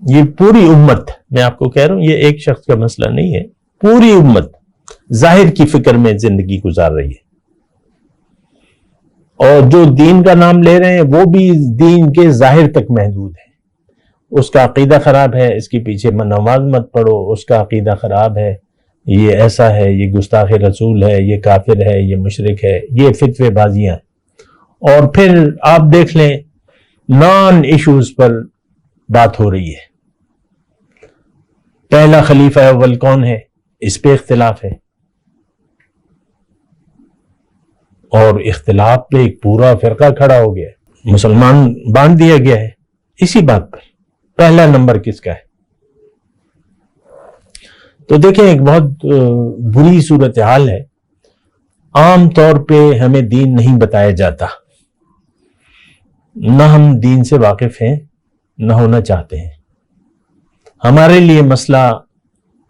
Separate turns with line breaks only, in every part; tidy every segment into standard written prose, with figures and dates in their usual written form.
یہ پوری امت، میں آپ کو کہہ رہا ہوں یہ ایک شخص کا مسئلہ نہیں ہے، پوری امت ظاہر کی فکر میں زندگی گزار رہی ہے، اور جو دین کا نام لے رہے ہیں وہ بھی دین کے ظاہر تک محدود ہے۔ اس کا عقیدہ خراب ہے، اس کے پیچھے نماز مت پڑھو، اس کا عقیدہ خراب ہے، یہ ایسا ہے، یہ گستاخ رسول ہے، یہ کافر ہے، یہ مشرک ہے، یہ فتوے بازیاں۔ اور پھر آپ دیکھ لیں نان ایشوز پر بات ہو رہی ہے، پہلا خلیفہ اول کون ہے اس پہ اختلاف ہے، اور اختلاف پہ ایک پورا فرقہ کھڑا ہو گیا ہے، مسلمان باندھ دیا گیا ہے اسی بات پر، پہلا نمبر کس کا ہے۔ تو دیکھیں ایک بہت بری صورتحال ہے، عام طور پہ ہمیں دین نہیں بتایا جاتا، نہ ہم دین سے واقف ہیں نہ ہونا چاہتے ہیں۔ ہمارے لیے مسئلہ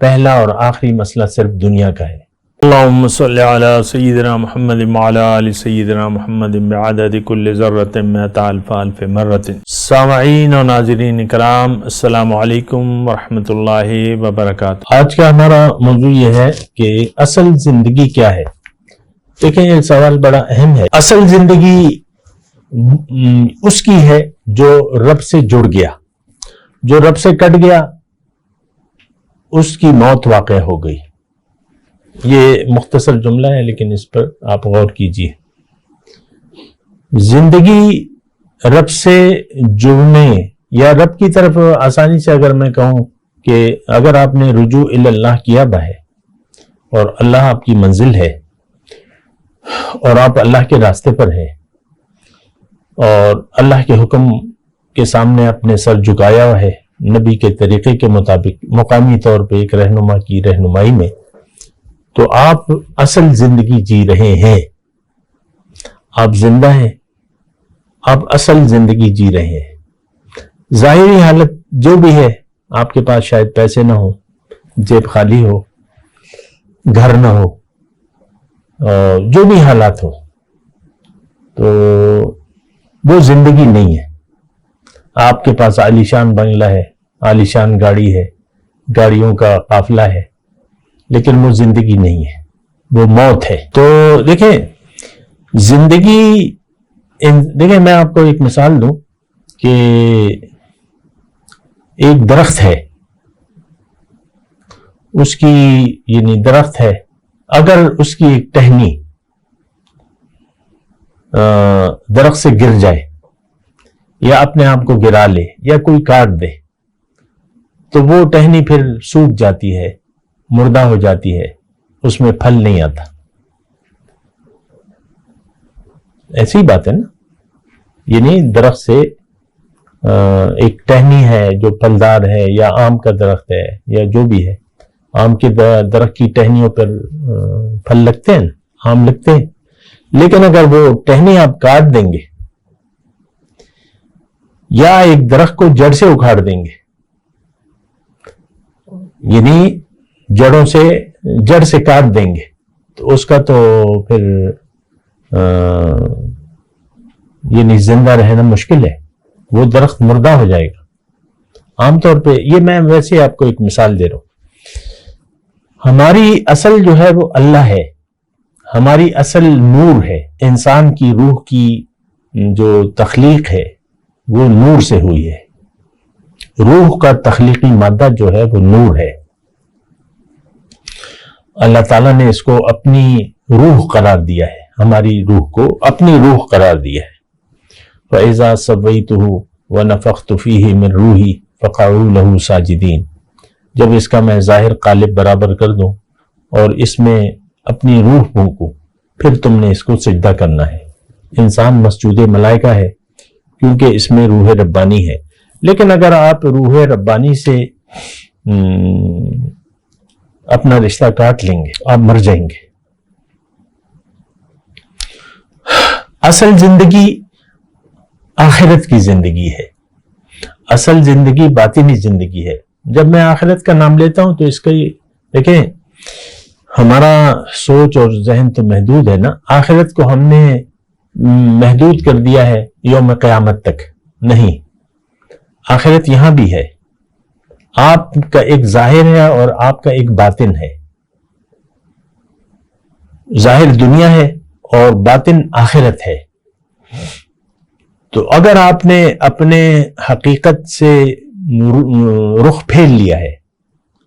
پہلا اور آخری مسئلہ صرف دنیا کا ہے۔ اللہم صلی علی سیدنا محمد وعلی آل سیدنا محمد بعدد کل ذرۃ مئۃ الف الف مرۃ۔ سامعین و ناظرین کرام، السلام علیکم ورحمۃ اللہ وبرکاتہ۔ آج کا ہمارا موضوع یہ ہے کہ اصل زندگی کیا ہے۔ دیکھیں یہ سوال بڑا اہم ہے۔ اصل زندگی اس کی ہے جو رب سے جڑ گیا، جو رب سے کٹ گیا اس کی موت واقع ہو گئی۔ یہ مختصر جملہ ہے لیکن اس پر آپ غور کیجئے۔ زندگی رب سے جڑنے یا رب کی طرف آسانی سے اگر میں کہوں کہ اگر آپ نے رجوع اللہ کیا ہے اور اللہ آپ کی منزل ہے اور آپ اللہ کے راستے پر ہیں اور اللہ کے حکم کے سامنے اپنے سر جھکایا ہوا ہے نبی کے طریقے کے مطابق مقامی طور پہ ایک رہنما کی رہنمائی میں، تو آپ اصل زندگی جی رہے ہیں، آپ زندہ ہیں، آپ اصل زندگی جی رہے ہیں۔ ظاہری حالت جو بھی ہے، آپ کے پاس شاید پیسے نہ ہو، جیب خالی ہو، گھر نہ ہو، جو بھی حالات ہو، تو وہ زندگی نہیں ہے۔ آپ کے پاس عالیشان بنگلہ ہے، عالیشان گاڑی ہے، گاڑیوں کا قافلہ ہے، لیکن وہ زندگی نہیں ہے، وہ موت ہے۔ تو دیکھیں زندگی، دیکھیں میں آپ کو ایک مثال دوں کہ ایک درخت ہے، اس کی یعنی درخت ہے، اگر اس کی ایک ٹہنی درخت سے گر جائے یا اپنے آپ کو گرا لے یا کوئی کاٹ دے تو وہ ٹہنی پھر سوکھ جاتی ہے، مردہ ہو جاتی ہے، اس میں پھل نہیں آتا۔ ایسی بات ہے نا، یعنی درخت سے ایک ٹہنی ہے جو پھلدار ہے یا آم کا درخت ہے یا جو بھی ہے، آم کے درخت کی ٹہنیوں پر پھل لگتے ہیں، آم لگتے ہیں، لیکن اگر وہ ٹہنی آپ کاٹ دیں گے یا ایک درخت کو جڑ سے اکھاڑ دیں گے، یعنی جڑ سے کاٹ دیں گے، تو اس کا تو پھر یعنی زندہ رہنا مشکل ہے، وہ درخت مردہ ہو جائے گا۔ عام طور پہ یہ میں ویسے آپ کو ایک مثال دے رہا ہوں۔ ہماری اصل جو ہے وہ اللہ ہے، ہماری اصل نور ہے، انسان کی روح کی جو تخلیق ہے وہ نور سے ہوئی ہے، روح کا تخلیقی مادہ جو ہے وہ نور ہے۔ اللہ تعالیٰ نے اس کو اپنی روح قرار دیا ہے، ہماری روح کو اپنی روح قرار دیا ہے۔ فَإِذَا سَوَّيْتُهُ وَنَفَخْتُ فِيهِ مِن رُوحِي فَقَعُوا لَهُ سَاجِدِينَ، جب اس کا میں ظاہر قالب برابر کر دوں اور اس میں اپنی روح پھونکوں، پھر تم نے اس کو سجدہ کرنا ہے۔ انسان مسجود ملائکہ ہے کیونکہ اس میں روح ربانی ہے، لیکن اگر آپ روح ربانی سے اپنا رشتہ کاٹ لیں گے آپ مر جائیں گے۔ اصل زندگی آخرت کی زندگی ہے، اصل زندگی باطنی زندگی ہے۔ جب میں آخرت کا نام لیتا ہوں تو اس کا دیکھیں ہمارا سوچ اور ذہن تو محدود ہے نا، آخرت کو ہم نے محدود کر دیا ہے یوم قیامت تک، نہیں، آخرت یہاں بھی ہے، آپ کا ایک ظاہر ہے اور آپ کا ایک باطن ہے. ظاہر دنیا ہے اور باطن آخرت ہے. تو اگر آپ نے اپنے حقیقت سے رخ پھیر لیا ہے،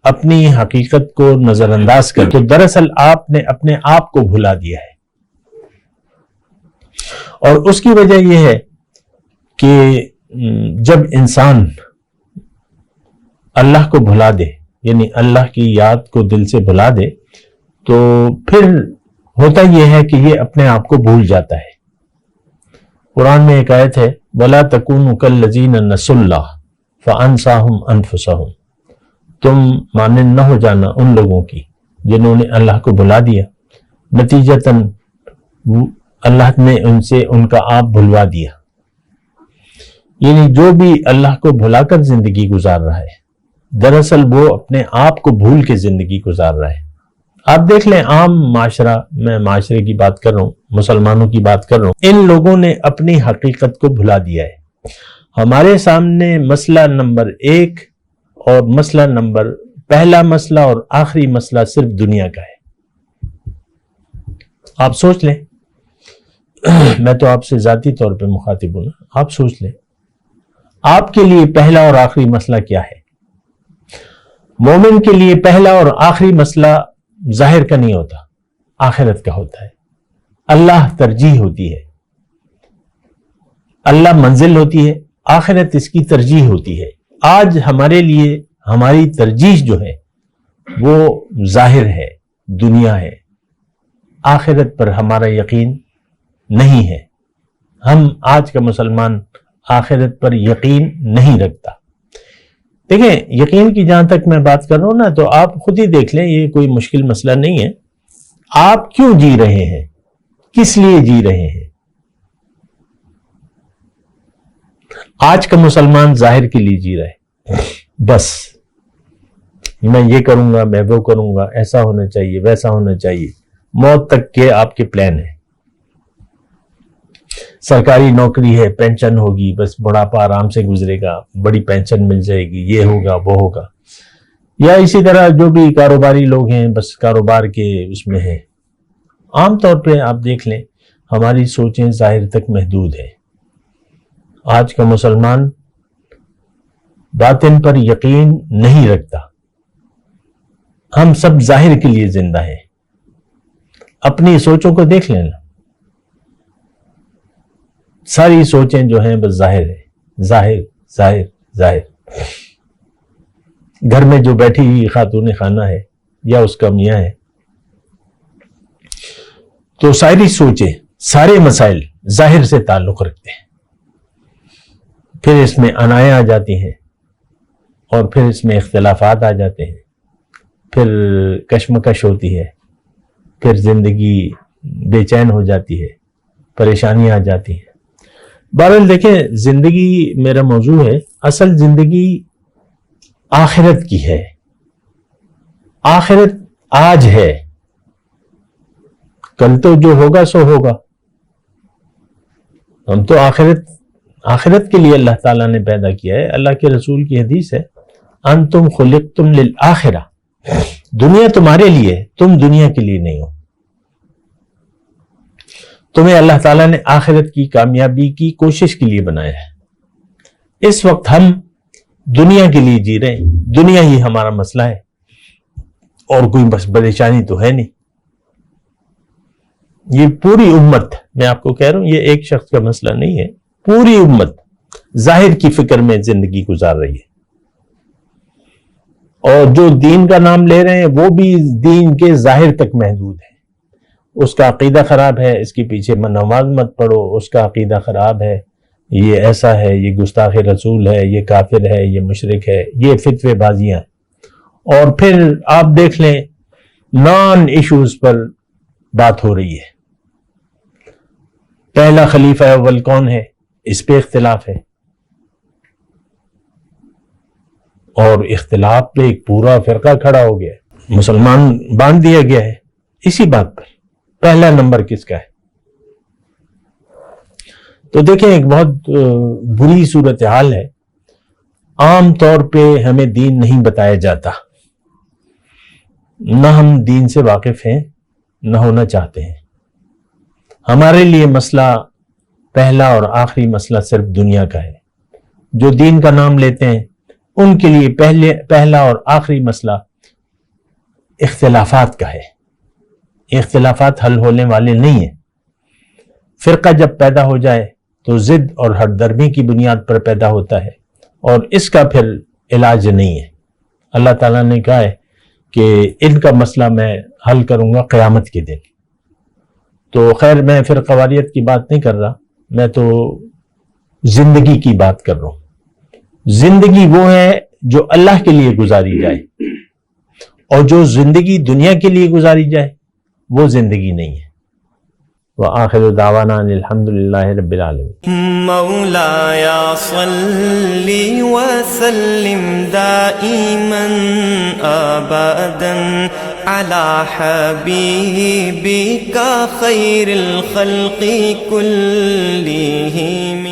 اپنی حقیقت کو نظر انداز کر، تو دراصل آپ نے اپنے آپ کو بھلا دیا ہے. اور اس کی وجہ یہ ہے کہ جب انسان اللہ کو بھلا دے، یعنی اللہ کی یاد کو دل سے بھلا دے، تو پھر ہوتا یہ ہے کہ یہ اپنے آپ کو بھول جاتا ہے. قرآن میں ایک آیت ہے وَلَا تَكُونُوا كَالَّذِينَ نَسُوا اللَّهَ فَأَنسَاهُمْ أَنفُسَهُمْ. تم مانند نہ ہو جانا ان لوگوں کی جنہوں نے اللہ کو بھلا دیا، نتیجتاً اللہ نے ان سے ان کا آپ بھلوا دیا. یعنی جو بھی اللہ کو بھلا کر زندگی گزار رہا ہے، دراصل وہ اپنے آپ کو بھول کے زندگی گزار رہا ہے. آپ دیکھ لیں عام معاشرہ، میں معاشرے کی بات کر رہا ہوں، مسلمانوں کی بات کر رہا ہوں، ان لوگوں نے اپنی حقیقت کو بھلا دیا ہے. ہمارے سامنے مسئلہ نمبر 1 اور پہلا مسئلہ اور آخری مسئلہ صرف دنیا کا ہے. آپ سوچ لیں، میں تو آپ سے ذاتی طور پہ مخاطب ہوں نا، آپ سوچ لیں آپ کے لیے پہلا اور آخری مسئلہ کیا ہے؟ مومن کے لیے پہلا اور آخری مسئلہ ظاہر کا نہیں ہوتا، آخرت کا ہوتا ہے. اللہ ترجیح ہوتی ہے، اللہ منزل ہوتی ہے، آخرت اس کی ترجیح ہوتی ہے. آج ہمارے لیے ہماری ترجیح جو ہے وہ ظاہر ہے، دنیا ہے. آخرت پر ہمارا یقین نہیں ہے. ہم آج کا مسلمان آخرت پر یقین نہیں رکھتا. دیکھیں، یقین کی جہاں تک میں بات کر رہا ہوں نا، تو آپ خود ہی دیکھ لیں، یہ کوئی مشکل مسئلہ نہیں ہے. آپ کیوں جی رہے ہیں؟ کس لیے جی رہے ہیں؟ آج کا مسلمان ظاہر کے لیے جی رہا ہے. بس میں یہ کروں گا، میں وہ کروں گا، ایسا ہونا چاہیے، ویسا ہونا چاہیے. موت تک کے آپ کے پلان ہیں. سرکاری نوکری ہے، پینشن ہوگی، بس بڑھاپا آرام سے گزرے گا، بڑی پینشن مل جائے گی، یہ ہوگا وہ ہوگا. یا اسی طرح جو بھی کاروباری لوگ ہیں، بس کاروبار کے اس میں ہیں. عام طور پہ آپ دیکھ لیں ہماری سوچیں ظاہر تک محدود ہیں. آج کا مسلمان باطن پر یقین نہیں رکھتا. ہم سب ظاہر کے لیے زندہ ہیں. اپنی سوچوں کو دیکھ لینا، ساری سوچیں جو ہیں بس ظاہر ہے، ظاہر ظاہر ظاہر. گھر میں جو بیٹھی ہوئی خاتون خانہ ہے یا اس کا میاں ہے، تو ساری سوچیں، سارے مسائل ظاہر سے تعلق رکھتے ہیں. پھر اس میں انائیں آ جاتی ہیں اور پھر اس میں اختلافات آ جاتے ہیں، پھر کشمکش ہوتی ہے، پھر زندگی بے چین ہو جاتی ہے، پریشانیاں آ جاتی ہیں. بہرحال دیکھیں، زندگی میرا موضوع ہے، اصل زندگی آخرت کی ہے. آخرت آج ہے، کل تو جو ہوگا سو ہوگا. ہم تو آخرت کے لیے اللہ تعالیٰ نے پیدا کیا ہے. اللہ کے رسول کی حدیث ہے انتم خلقتم للآخرہ، دنیا تمہارے لیے ہے، تم دنیا کے لیے نہیں ہو. تمہیں اللہ تعالیٰ نے آخرت کی کامیابی کی کوشش کے لیے بنایا ہے. اس وقت ہم دنیا کے لیے جی رہے ہیں، دنیا ہی ہمارا مسئلہ ہے اور کوئی بس پریشانی تو ہے نہیں. یہ پوری امت، میں آپ کو کہہ رہا ہوں، یہ ایک شخص کا مسئلہ نہیں ہے، پوری امت ظاہر کی فکر میں زندگی گزار رہی ہے. اور جو دین کا نام لے رہے ہیں وہ بھی دین کے ظاہر تک محدود ہے. اس کا عقیدہ خراب ہے، اس کے پیچھے نماز مت پڑھو، اس کا عقیدہ خراب ہے، یہ ایسا ہے، یہ گستاخ رسول ہے، یہ کافر ہے، یہ مشرک ہے، یہ فتوے بازیاں. اور پھر آپ دیکھ لیں نان ایشوز پر بات ہو رہی ہے. پہلا خلیفہ اول کون ہے، اس پہ اختلاف ہے، اور اختلاف پہ ایک پورا فرقہ کھڑا ہو گیا ہے. مسلمان باندھ دیا گیا ہے اسی بات پر، پہلا نمبر کس کا ہے. تو دیکھیں ایک بہت بری صورتحال ہے. عام طور پہ ہمیں دین نہیں بتایا جاتا، نہ ہم دین سے واقف ہیں نہ ہونا چاہتے ہیں۔ ہمارے لیے مسئلہ پہلا اور آخری مسئلہ صرف دنیا کا ہے۔ جو دین کا نام لیتے ہیں ان کے لیے پہلا اور آخری مسئلہ اختلافات کا ہے۔ اختلافات حل ہونے والے نہیں ہیں۔ فرقہ جب پیدا ہو جائے تو ضد اور ہردرمی کی بنیاد پر پیدا ہوتا ہے، اور اس کا پھر علاج نہیں ہے۔ اللہ تعالیٰ نے کہا ہے کہ ان کا مسئلہ میں حل کروں گا قیامت کے دن۔ تو خیر، میں فرقہ واریت کی بات نہیں کر رہا، میں تو زندگی کی بات کر رہا ہوں۔ زندگی وہ ہے جو اللہ کے لیے گزاری جائے، اور جو زندگی دنیا کے لیے گزاری جائے وہ زندگی نہیں ہے۔ وآخر دعوانا الحمد للہ رب العالمین۔
مولاي صل وسلم دائما ابدا على حبيبك خير الخلق كلهم